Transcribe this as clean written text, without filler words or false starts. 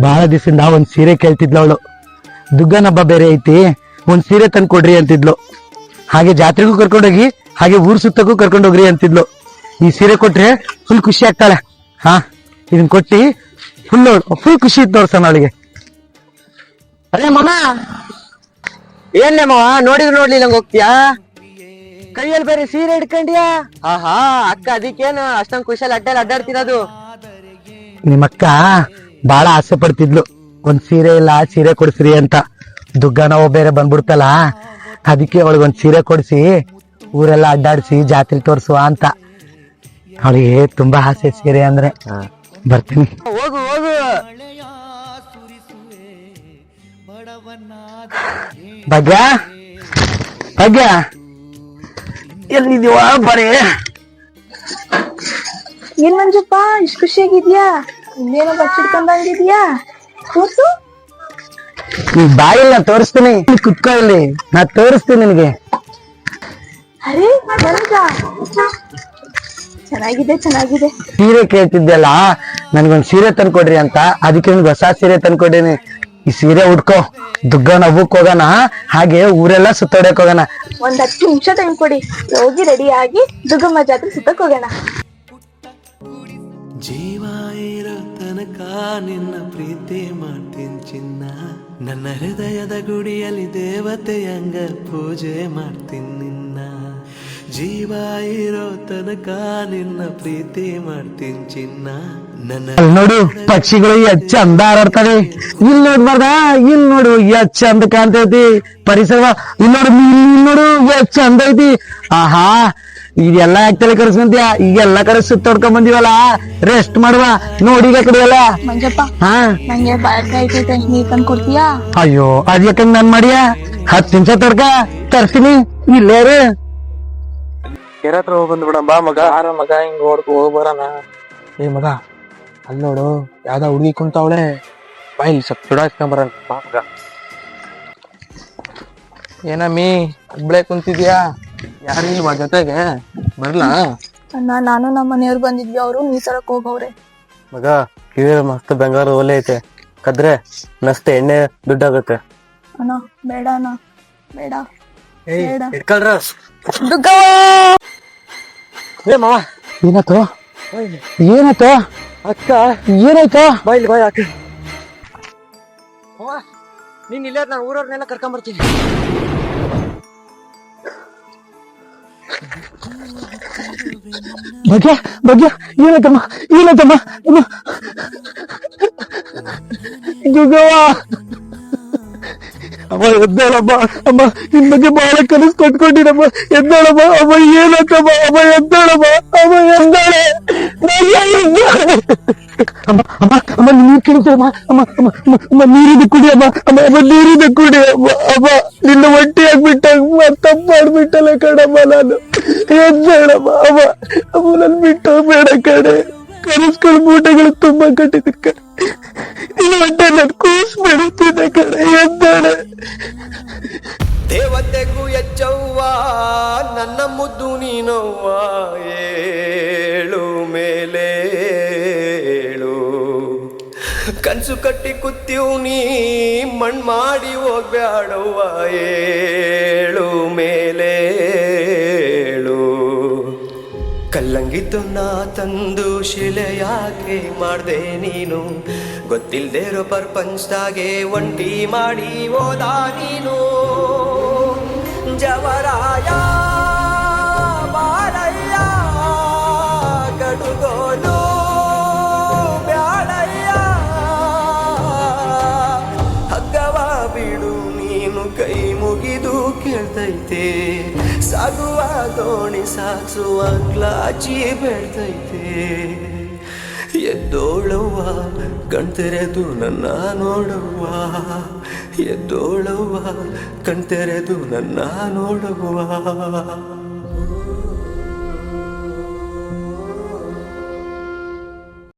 ಬಹಳ ದಿವಸದಿಂದ ಒಂದ್ ಸೀರೆ ಕೇಳ್ತಿದ್ಲು ಅವಳು. ದುಗ್ಗನ ಹಬ್ಬ ಬೇರೆ ಐತಿ, ಒಂದ್ ಸೀರೆ ತಂದು ಕೊಡ್ರಿ ಅಂತಿದ್ಲು. ಹಾಗೆ ಜಾತ್ರೆಗೂ ಕರ್ಕೊಂಡೋಗಿ ಹಾಗೆ ಊರ್ ಸುತ್ತಕ್ಕೂ ಕರ್ಕೊಂಡೋಗ್ರಿ ಅಂತಿದ್ಲು. ಈ ಸೀರೆ ಕೊಟ್ರೆ ಫುಲ್ ಖುಷಿ ಆಗ್ತಾಳೆ. ಹಾ, ಇದನ್ ಕೊಟ್ಟಿ ಫುಲ್ ಖುಷಿ ಇತ್ತು ತೋರ್ಸಣ ಅವಳಿಗೆ. ಅರೆ ಮಮ್ಮ, ಏನ್ಲೇ ಮಾವ, ನೋಡಿದ್ರು ನೋಡ್ಲಿಲ್ಲಂಗ ಹೋಗ್ತೀಯಾ? ಕೈಯಲ್ಲಿ ಬೇರೆ ಸೀರೆ ಹಿಡ್ಕಂಡ್ಯಾ? ಆಹಾ, ಅಕ್ಕ ಅದಕ್ಕೇನು ಅಷ್ಟೊಂದ್ ಖುಷಿಯಲ್ಲಿ ಅಡ್ಡಾಡ್ತಿರೋದು? ನಿಮ್ಮಕ್ಕ ಬಹಳ ಆಸೆ ಪಡ್ತಿದ್ಲು, ಒಂದ್ ಸೀರೆ ಇಲ್ಲ ಸೀರೆ ಕೊಡ್ಸ್ರಿ ಅಂತ. ದುಗ್ಗನ ಬೇರೆ ಬಂದ್ಬಿಡ್ತಲ್ಲ, ಅದಕ್ಕೆ ಅವಳಿಗೊಂದ್ ಸೀರೆ ಕೊಡ್ಸಿ ಊರೆಲ್ಲ ಅಡ್ಡಾಡ್ಸಿ ಜಾತ್ರೆ ತೋರ್ಸುವ ಅಂತ. ಅವಳಿಗೆ ತುಂಬಾ ಆಸೆ ಸೀರೆ ಅಂದ್ರೆ. ಬರ್ತೀನಿ. ಹೋಗು ಹೋಗು. ಭಾಗ್ಯ, ಭಾಗ್ಯ ಎಲ್ಲಿದೀವ? ಬರೀ ಏನ್ ಮಂಜಪ್ಪ, ಇಷ್ಟು ಖುಷಿಯಾಗಿದ್ಯಾ? ಇನ್ನೇನೋ ಬಚ್ಚಿಡ್ಕೊಂಡಂಗಿದ್ಯಾ? ಕೂತು ಈ ಬಾಯಿಲ್ಲ ತೋರಿಸ್ತೀನಿ, ಕುತ್ಕೊ ಇಲ್ಲಿ, ನಾ ತೋರಿಸ್ತೀನಿ ನಿನಗೆ. ಅರೆ ಮಂಜ, ಚೆನ್ನಾಗಿದೆ ಚೆನ್ನಾಗಿದೆ. ಸೀರೆ ಕೇಳ್ತಿದ್ದೆಲ್ಲ, ನನ್ಗೊಂದ್ ಸೀರೆ ತಂದ್ಕೊಡ್ರಿ ಅಂತ, ಅದಕ್ಕೆ ನಿನ್ಗೆ ಹೊಸ ಸೀರೆ ತಂದ್ಕೊಡೀನಿ. ಈ ಸೀರೆ ಉಟ್ಕೋ, ದುಗ್ಗನ ಹಬ್ಬಕ್ ಹೋಗೋಣ, ಹಾಗೆ ಊರೆಲ್ಲ ಸುತ್ತಾಡಕ್ ಹೋಗೋಣ. ಒಂದ್ 10 ನಿಮಿಷ ಟೈಮ್ ಕೊಡಿ, ಹೋಗಿ ರೆಡಿ ಆಗಿ ದುರ್ಗಮ್ಮ ಜಾತ್ರೆ ಸುತ್ತಕ್ ಹೋಗೋಣ. ಜೀವ ಇರೋ ತನಕ ನಿನ್ನ ಪ್ರೀತಿ ಮಾಡ್ತೀನಿ ಚಿನ್ನ, ನನ್ನ ಹೃದಯದ ಗುಡಿಯಲ್ಲಿ ದೇವತೆಯಂಗ ಪೂಜೆ ಮಾಡ್ತೀನಿ ನಿನ್ನ. ಜೀವ ಇರೋ ತನಕ ನಿನ್ನ ಪ್ರೀತಿ ಮಾಡ್ತೀನಿ ಚಿನ್ನ, ನನ್ನ ನೋಡು ಪಕ್ಷಿಗಳು ಎಷ್ಟ್ ಚಂದ ಹಾರಾಡ್ತವೆ. ಇಲ್ಲಿ ನೋಡ್ಬಾರ್ದ, ಇಲ್ಲಿ ನೋಡು ಎಷ್ಟ್ ಚಂದ ಕಾಣ್ತೈತಿ ಪರಿಸರ. ಇಲ್ಲಿ ನೋಡು, ಇಲ್ಲಿ ನೋಡು ಎಷ್ಟ್ ಚಂದ ಐತಿ. ಆಹಾ, ಇದೆಲ್ಲ ಯಾಕೆ ತಲೆ ಕರೆಸ್ಕೊಂತೀಯ? ಈಗೆಲ್ಲ ಕಡೆ ಸುತ್ತಾಡ್ಕೊಂಡ್ ಬಂದಿವಲ್ಲ, ರೆಸ್ಟ್ ಮಾಡುವ. ನೋಡಿ ಈಗ ಕಡೆ ಎಲ್ಲ. ಮಂಜಪ್ಪ, ಹಾ, ನಂಗೆ ಬಾಯ್ಕ ಐತೈತೆ, ನೀರ್ ತಂದ್ ಕೊಡ್ತೀಯಾ? ಅಯ್ಯೋ, ಅದ್ ಯಾಕಂಗ್ ನಾನ್ ಮಾಡಿಯ? 10 ನಿಮಿಷ ತರ್ತೀನಿ, ಇಲ್ಲೇರು. ಕೆರೆ ಹತ್ರ ಹೋಗಿ ಬಂದ್ಬಿಡ ಬಾ ಮಗ. ಮಗ ಹಿಂಗ್ ನೋಡ್ಕೊ ಹೋಗ್ ಬರೋಣ. ಏ ಮಗ, ಅಲ್ಲಿ ನೋಡು, ಯಾವ್ದೋ ಹುಡುಗಿ ಕುಂತವಳೆ, ಬಾ ಇಲ್ಲಿ ಸ್ವಲ್ಪ ಚುಡಾಯಿಸ್ಕೊಂಡ್ ಬರೋಣ ಬಾ ಮಗ. ಏನಮ್ಮಿ ಒಬ್ಳೆ ಕುಂತಿದ್ಯಾ? ಯಾರಿಲ್ವಾ ಜೊತೆಗೆ? ಬರ್ಲಾ? ನಾನು ನಮ್ಮ ಮನೆಯವ್ರು ಬಂದಿದ್ವಿ, ಅವರು ನೀಸರಕ್ ಹೋಗವ್ರೆ. ಮಗ, ಕಿವಿ ಮಸ್ತ್ ಬೆಂಗಾರು ಒಲೆ ಐತೆ, ಕದ್ರೆ ನಸ್ತೆ ಎಣ್ಣೆ ದುಡ್ಡಾಗುತ್ತೆ. ಅಣ್ಣ ಬೇಡ ಅಣ್ಣ, ಬೇಡ ಬೇಡ. ಇಟ್ಕೊಳ್ರ. ಏ ಮಾವ, ಏನಾಯ್ತು? ಏನಾಯ್ತು ಅಕ್ಕ? ಏನಾಯ್ತು? ಬಾಯ್ಲಿ ಬಾಯ್ ಅಕ್ಕ. ಮಾವ, ನೀನ್ ಇಲ್ಲೇ ನಾನು ಊರವ್ರನ್ನೆಲ್ಲ ಕರ್ಕೊಂಡ್ ಬರ್ತೀನಿ. ಭಾಗ್ಯ, ಭಾಗ್ಯ ಏನಾಯ್ತಮ್ಮ? ಏನಾಯ್ತಮ್ಮ? ದುಗ್ಗವ್ವ, ಅಮ್ಮ ಎದ್ದಾಳಮ್ಮ. ಅಮ್ಮ, ನಿನ್ ಬಗ್ಗೆ ಬಹಳ ಕನಸು ಕೊಟ್ಕೊಂಡಿರಮ್ಮ. ಎದ್ದಾಳಮ್ಮ. ಅಮ್ಮ ಏನಾಯ್ತಮ್ಮ? ಅಮ್ಮ ಎದ್ದಾಳಮ್ಮ. ಅಮ್ಮ ಎದ್ದಾಳೆ. ಅಮ್ಮ ಅಮ್ಮ ಅಮ್ಮ ನೀರ್ ಕೇಳ್ತಮ್ಮ. ಅಮ್ಮ ಅಮ್ಮ ಅಮ್ಮ ಅಮ್ಮ ನೀರಿದ ಕುಡಿ ಅಮ್ಮ. ಅಮ್ಮ ಅಮ್ಮ ನೀರಿದ ಕುಡಿ ಅಮ್ಮ. ಅಮ್ಮ ನಿನ್ನ ಒಟ್ಟಿ ಆಗ್ಬಿಟ್ಟಾಗ ತಪ್ಪು ಮಾಡ್ಬಿಟ್ಟಲ್ಲ ಕಣಮ್ಮ ನಾನು. ಎದ್ದಾಳಮ್ಮ. ಅಮ್ಮ ಅಮ್ಮ ನನ್ ಬಿಟ್ಟು ಬೇಡ ಕಡೆ. ಕನಸುಗಳು ಮೂಟೆಗಳು ತುಂಬಾ ಕಟ್ಟಿದ ಕಡೆ. ನಿನ್ನ ಹೊಟ್ಟೆ ನನ್ ಕೂಸ್ ಬೆಳೀತಿದೆ ಕಡೆ. ಎದ್ದಾಳೆ. ದೇವತೆಗೂ ಎಚ್ಚವ್ವ ನನ್ನ ಮುದ್ದು ನೀನವ್ವ, ಏಳು ಮೇಲೆ ಏಳು. ಕನ್ಸು ಕಟ್ಟಿ ಕುತ್ತೀವ್ ನೀ ಮಣ್ ಮಾಡಿ ಹೋಗ್ಬ್ಯಾಡವ್ವ, ಏಳು ಮೇಲೆ ಏಳು. ಕಲ್ಲಂಗಿದ್ದು ನಾ ತಂದು ಶಿಲೆ ಯಾಕೆ ಮಾಡ್ದೆ ನೀನು, ಗೊತ್ತಿಲ್ದೇ ಇರೋ ಪ್ರಪಂಚದಾಗೆ ಒಂಟಿ ಮಾಡಿ ಹೋದ ನೀನು. ಜವರಾಯ ಬಾಳಯ್ಯ ಗಡುಗೋಲು ಬ್ಯಾಳಯ್ಯ, ಹಗ್ಗವ ಬಿಡು ನೀನು ಕೈ ಮುಗಿದು ಕೇಳ್ತೈತೆ, ಸಾಗುವ ದೋಣಿ ಸಾಗಿಸುವ ಗ್ಲಾಚಿ ಬೆಳ್ತೈತೆ. ಎದ್ದೋಳವ್ವ ಕಣ್ತೆರೆದು ನನ್ನ ನೋಡವ್ವ, ಎದ್ದೋಳವ್ವ ಕಣ್ತೆರೆದು ನನ್ನ ನೋಡವ್ವ.